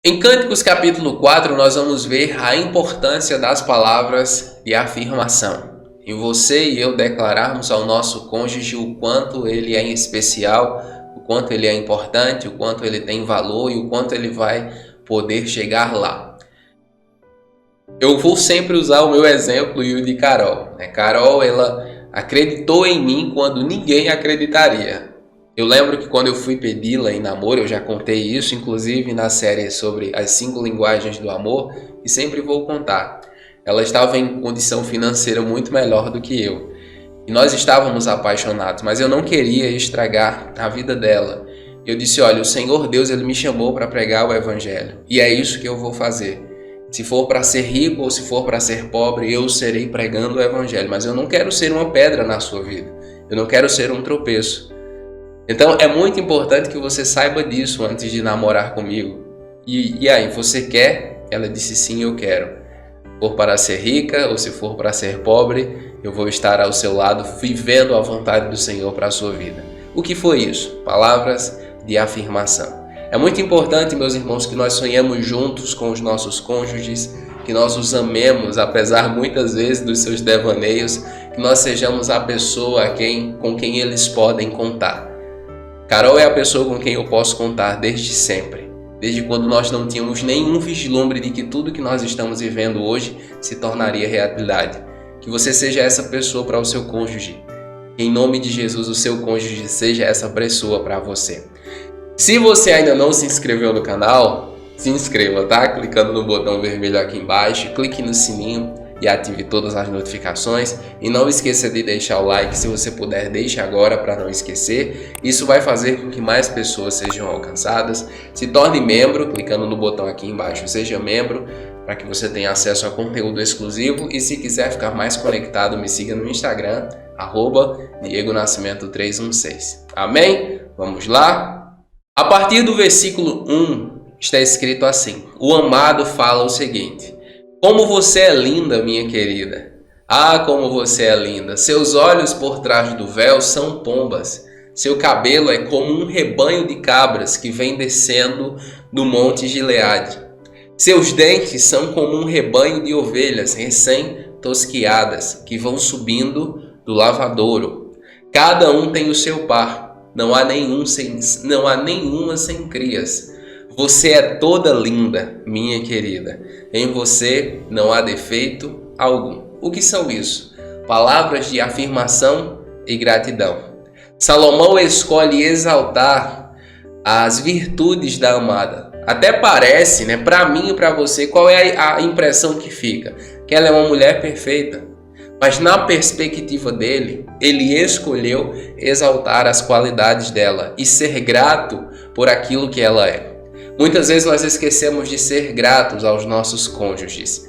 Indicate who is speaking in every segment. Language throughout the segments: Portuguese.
Speaker 1: Em Cânticos capítulo 4, nós vamos ver a importância das palavras de afirmação. Em você e eu declararmos ao nosso cônjuge o quanto ele é especial, o quanto ele é importante, o quanto ele tem valor e o quanto ele vai poder chegar lá. Eu vou sempre usar o meu exemplo e o de Carol. Carol, ela acreditou em mim quando ninguém acreditaria. Eu lembro que quando eu fui pedi-la em namoro, eu já contei isso, inclusive na série sobre as 5 linguagens do amor, e sempre vou contar. Ela estava em condição financeira muito melhor do que eu. E nós estávamos apaixonados, mas eu não queria estragar a vida dela. Eu disse, olha, o Senhor Deus, Ele me chamou para pregar o Evangelho. E é isso que eu vou fazer. Se for para ser rico ou se for para ser pobre, eu serei pregando o Evangelho. Mas eu não quero ser uma pedra na sua vida. Eu não quero ser um tropeço. Então é muito importante que você saiba disso antes de namorar comigo. E aí, você quer? Ela disse sim, eu quero. Se for para ser rica ou se for para ser pobre, eu vou estar ao seu lado vivendo a vontade do Senhor para a sua vida. O que foi isso? Palavras de afirmação. É muito importante, meus irmãos, que nós sonhemos juntos com os nossos cônjuges, que nós os amemos, apesar muitas vezes dos seus devaneios, que nós sejamos a pessoa com quem eles podem contar. Carol é a pessoa com quem eu posso contar desde sempre, desde quando nós não tínhamos nenhum vislumbre de que tudo que nós estamos vivendo hoje se tornaria realidade. Que você seja essa pessoa para o seu cônjuge. Em nome de Jesus, o seu cônjuge seja essa pessoa para você. Se você ainda não se inscreveu no canal, se inscreva, tá? Clicando no botão vermelho aqui embaixo, clique no sininho e ative todas as notificações. E não esqueça de deixar o like, se você puder, deixe agora para não esquecer. Isso vai fazer com que mais pessoas sejam alcançadas. Se torne membro, clicando no botão aqui embaixo, seja membro, para que você tenha acesso a conteúdo exclusivo. E se quiser ficar mais conectado, me siga no Instagram, @DiegoNascimento316. Amém? Vamos lá? A partir do versículo 1 está escrito assim: o amado fala o seguinte: como você é linda, minha querida. Ah, como você é linda. Seus olhos por trás do véu são pombas. Seu cabelo é como um rebanho de cabras que vem descendo do monte Gileade. Seus dentes são como um rebanho de ovelhas recém-tosquiadas que vão subindo do lavadouro. Cada um tem o seu par. Não há nenhuma sem crias. Você é toda linda, minha querida. Em você não há defeito algum. O que são isso? Palavras de afirmação e gratidão. Salomão escolhe exaltar as virtudes da amada. Até parece, para mim e para você, qual é a impressão que fica? Que ela é uma mulher perfeita. Mas na perspectiva dele, ele escolheu exaltar as qualidades dela e ser grato por aquilo que ela é. Muitas vezes nós esquecemos de ser gratos aos nossos cônjuges.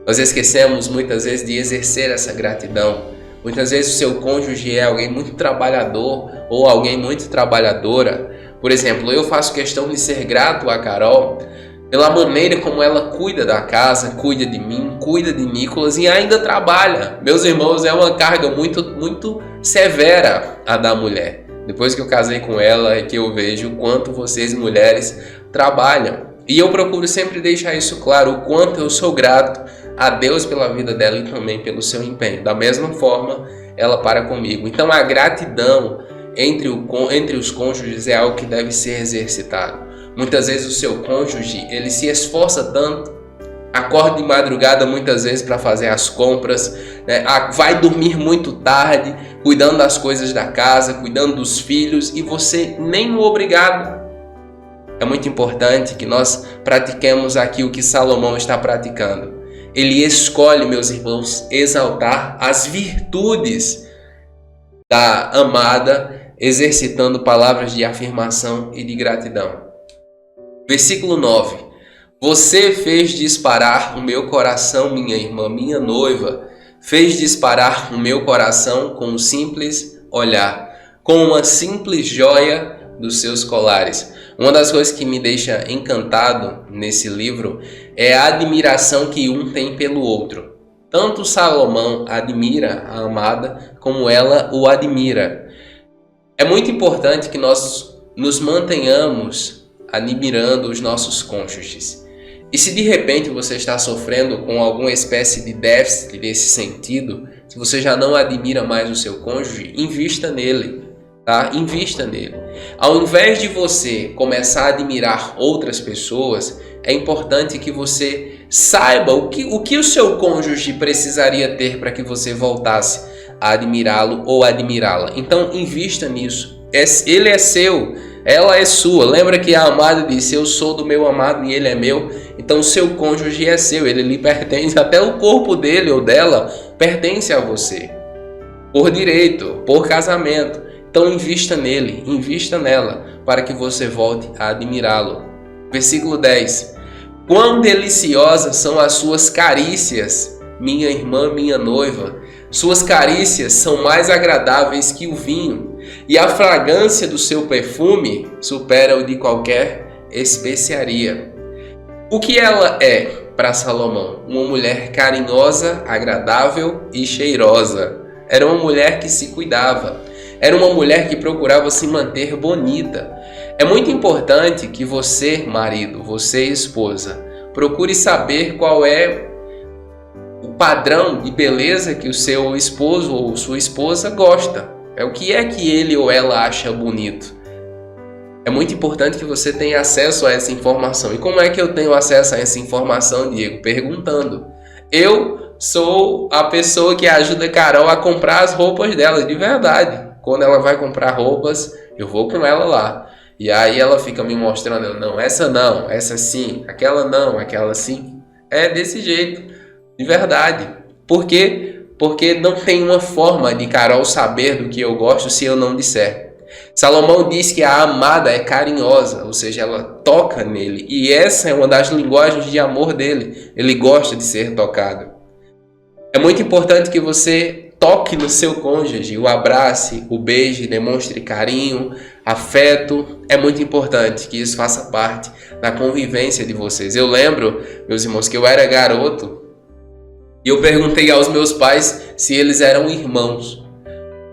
Speaker 1: Nós esquecemos muitas vezes de exercer essa gratidão. Muitas vezes o seu cônjuge é alguém muito trabalhador ou alguém muito trabalhadora. Por exemplo, eu faço questão de ser grato a Carol pela maneira como ela cuida da casa, cuida de mim, cuida de Nicolas e ainda trabalha. Meus irmãos, é uma carga muito severa a da mulher. Depois que eu casei com ela é que eu vejo o quanto vocês mulheres trabalham. E eu procuro sempre deixar isso claro, o quanto eu sou grato a Deus pela vida dela e também pelo seu empenho. Da mesma forma, ela para comigo. Então a gratidão entre os cônjuges é algo que deve ser exercitado. Muitas vezes o seu cônjuge, ele se esforça tanto, acorda de madrugada muitas vezes para fazer as compras, vai dormir muito tarde, cuidando das coisas da casa, cuidando dos filhos, e você nem o obrigado. É muito importante que nós pratiquemos aqui o que Salomão está praticando. Ele escolhe, meus irmãos, exaltar as virtudes da amada, exercitando palavras de afirmação e de gratidão. Versículo 9. Você fez disparar o meu coração, minha irmã, minha noiva. Fez disparar o meu coração com um simples olhar, com uma simples joia dos seus colares. Uma das coisas que me deixa encantado nesse livro é a admiração que um tem pelo outro. Tanto Salomão admira a amada, como ela o admira. É muito importante que nós nos mantenhamos admirando os nossos cônjuges. E se de repente você está sofrendo com alguma espécie de déficit nesse sentido, se você já não admira mais o seu cônjuge, invista nele, tá? Invista nele. Ao invés de você começar a admirar outras pessoas, é importante que você saiba o que o seu cônjuge precisaria ter para que você voltasse a admirá-lo ou admirá-la. Então, invista nisso. Ele é seu, ela é sua. Lembra que a amada disse: eu sou do meu amado e ele é meu. Então, o seu cônjuge é seu, ele lhe pertence. Até o corpo dele ou dela pertence a você, por direito, por casamento. Então, invista nele, invista nela, para que você volte a admirá-lo. Versículo 10. Quão deliciosas são as suas carícias, minha irmã, minha noiva. Suas carícias são mais agradáveis que o vinho, e a fragrância do seu perfume supera o de qualquer especiaria. O que ela é para Salomão? Uma mulher carinhosa, agradável e cheirosa. Era uma mulher que se cuidava. Era uma mulher que procurava se manter bonita. É muito importante que você, marido, você, esposa, procure saber qual é o padrão de beleza que o seu esposo ou sua esposa gosta. É o que ele ou ela acha bonito. É muito importante que você tenha acesso a essa informação. E como é que eu tenho acesso a essa informação, Diego? Perguntando. Eu sou a pessoa que ajuda a Carol a comprar as roupas dela, de verdade. Quando ela vai comprar roupas, eu vou com ela lá. E aí ela fica me mostrando, não, essa sim, aquela não, aquela sim. É desse jeito, de verdade. Por quê? Porque não tem uma forma de Carol saber do que eu gosto se eu não disser. Salomão diz que a amada é carinhosa, ou seja, ela toca nele. E essa é uma das linguagens de amor dele. Ele gosta de ser tocado. É muito importante que você toque no seu cônjuge, o abrace, o beije, demonstre carinho, afeto. É muito importante que isso faça parte da convivência de vocês. Eu lembro, meus irmãos, que eu era garoto e eu perguntei aos meus pais se eles eram irmãos.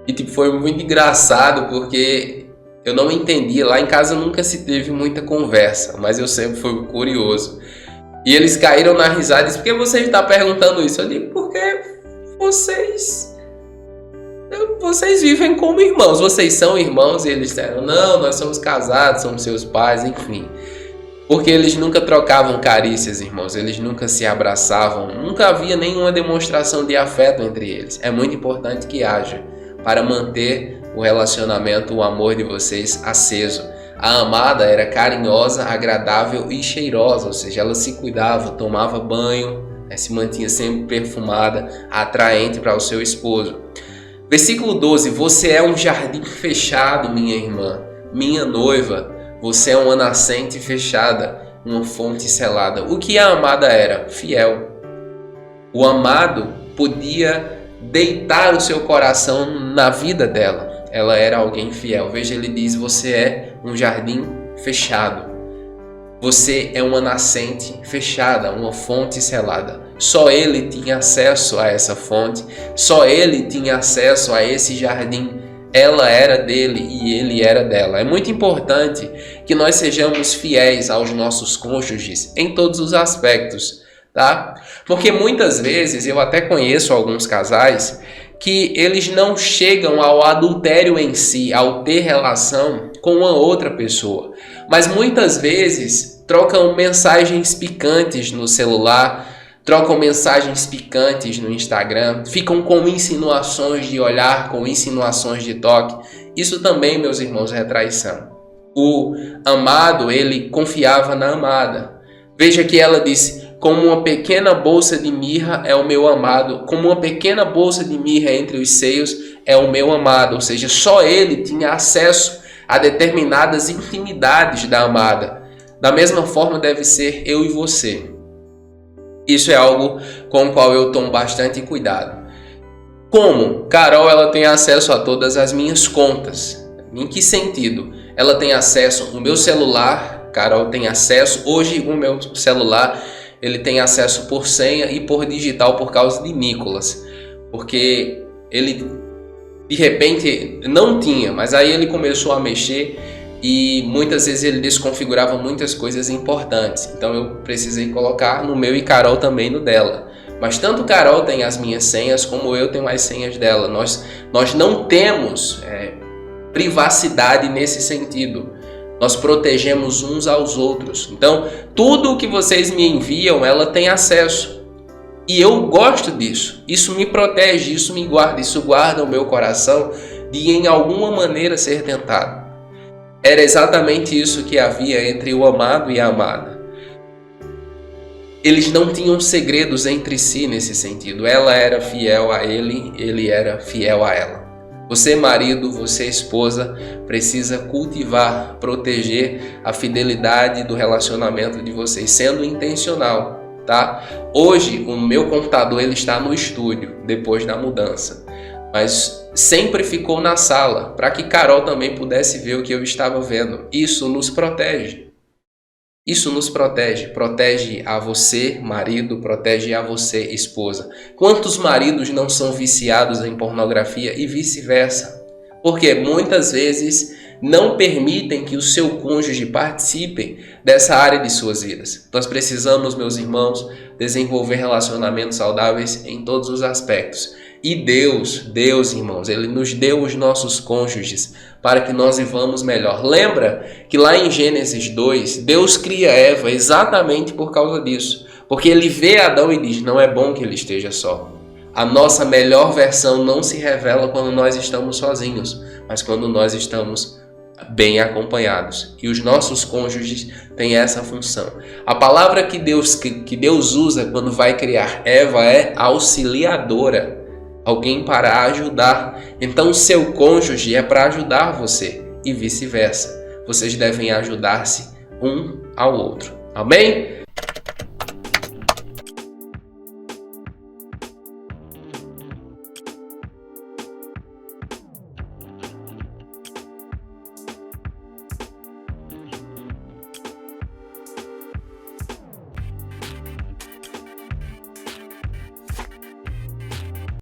Speaker 1: E foi muito engraçado porque eu não entendia. Lá em casa nunca se teve muita conversa, mas eu sempre fui curioso. E eles caíram na risada e disseram: por que você está perguntando isso? Eu digo: porque vocês vivem como irmãos. Vocês são irmãos? E eles disseram: não, nós somos casados, somos seus pais, enfim. Porque eles nunca trocavam carícias, irmãos. Eles nunca se abraçavam. Nunca havia nenhuma demonstração de afeto entre eles. É muito importante que haja, para manter o relacionamento, o amor de vocês aceso. A amada era carinhosa, agradável e cheirosa, ou seja, ela se cuidava, tomava banho, se mantinha sempre perfumada, atraente para o seu esposo. Versículo 12. Você é um jardim fechado, minha irmã, minha noiva. Você é uma nascente fechada, uma fonte selada. O que a amada era? Fiel. O amado podia deitar o seu coração na vida dela. Ela era alguém fiel. Veja, ele diz: você é um jardim fechado. Você é uma nascente fechada, uma fonte selada. Só ele tinha acesso a essa fonte. Só ele tinha acesso a esse jardim. Ela era dele e ele era dela. É muito importante que nós sejamos fiéis aos nossos cônjuges em todos os aspectos, tá? Porque muitas vezes eu até conheço alguns casais que eles não chegam ao adultério em si, ao ter relação com uma outra pessoa, mas muitas vezes trocam mensagens picantes no celular, trocam mensagens picantes no Instagram, ficam com insinuações de olhar, com insinuações de toque. Isso também, meus irmãos, é traição. O amado, ele confiava na amada. Veja que ela disse: como uma pequena bolsa de mirra é o meu amado, como uma pequena bolsa de mirra entre os seios é o meu amado. Ou seja, só ele tinha acesso a determinadas intimidades da amada. Da mesma forma deve ser eu e você. Isso é algo com o qual eu tomo bastante cuidado. Como? Carol, ela tem acesso a todas as minhas contas. Em que sentido? Ela tem acesso ao meu celular. Carol tem acesso. Hoje o meu celular, ele tem acesso por senha e por digital por causa de Nicolas. Porque ele, de repente, não tinha, mas aí ele começou a mexer e muitas vezes ele desconfigurava muitas coisas importantes. Então eu precisei colocar no meu e Carol também no dela. Mas tanto Carol tem as minhas senhas como eu tenho as senhas dela. Nós não temos privacidade nesse sentido. Nós protegemos uns aos outros. Então, tudo o que vocês me enviam, ela tem acesso. E eu gosto disso. Isso me protege, isso me guarda, isso guarda o meu coração de em alguma maneira ser tentado. Era exatamente isso que havia entre o amado e a amada. Eles não tinham segredos entre si nesse sentido. Ela era fiel a ele, ele era fiel a ela. Você, marido, você, esposa, precisa cultivar, proteger a fidelidade do relacionamento de vocês, sendo intencional, tá? Hoje, o meu computador ele está no estúdio, depois da mudança, mas sempre ficou na sala, para que Carol também pudesse ver o que eu estava vendo. Isso nos protege. Isso nos protege, protege a você, marido, protege a você, esposa. Quantos maridos não são viciados em pornografia e vice-versa? Porque muitas vezes não permitem que o seu cônjuge participe dessa área de suas vidas. Nós precisamos, meus irmãos, desenvolver relacionamentos saudáveis em todos os aspectos. E Deus, irmãos, Ele nos deu os nossos cônjuges para que nós vivamos melhor. Lembra que lá em Gênesis 2, Deus cria Eva exatamente por causa disso. Porque Ele vê Adão e diz, não é bom que ele esteja só. A nossa melhor versão não se revela quando nós estamos sozinhos, mas quando nós estamos bem acompanhados. E os nossos cônjuges têm essa função. A palavra que Deus usa quando vai criar Eva é auxiliadora. Alguém para ajudar. Então o seu cônjuge é para ajudar você e vice-versa. Vocês devem ajudar-se um ao outro. Amém?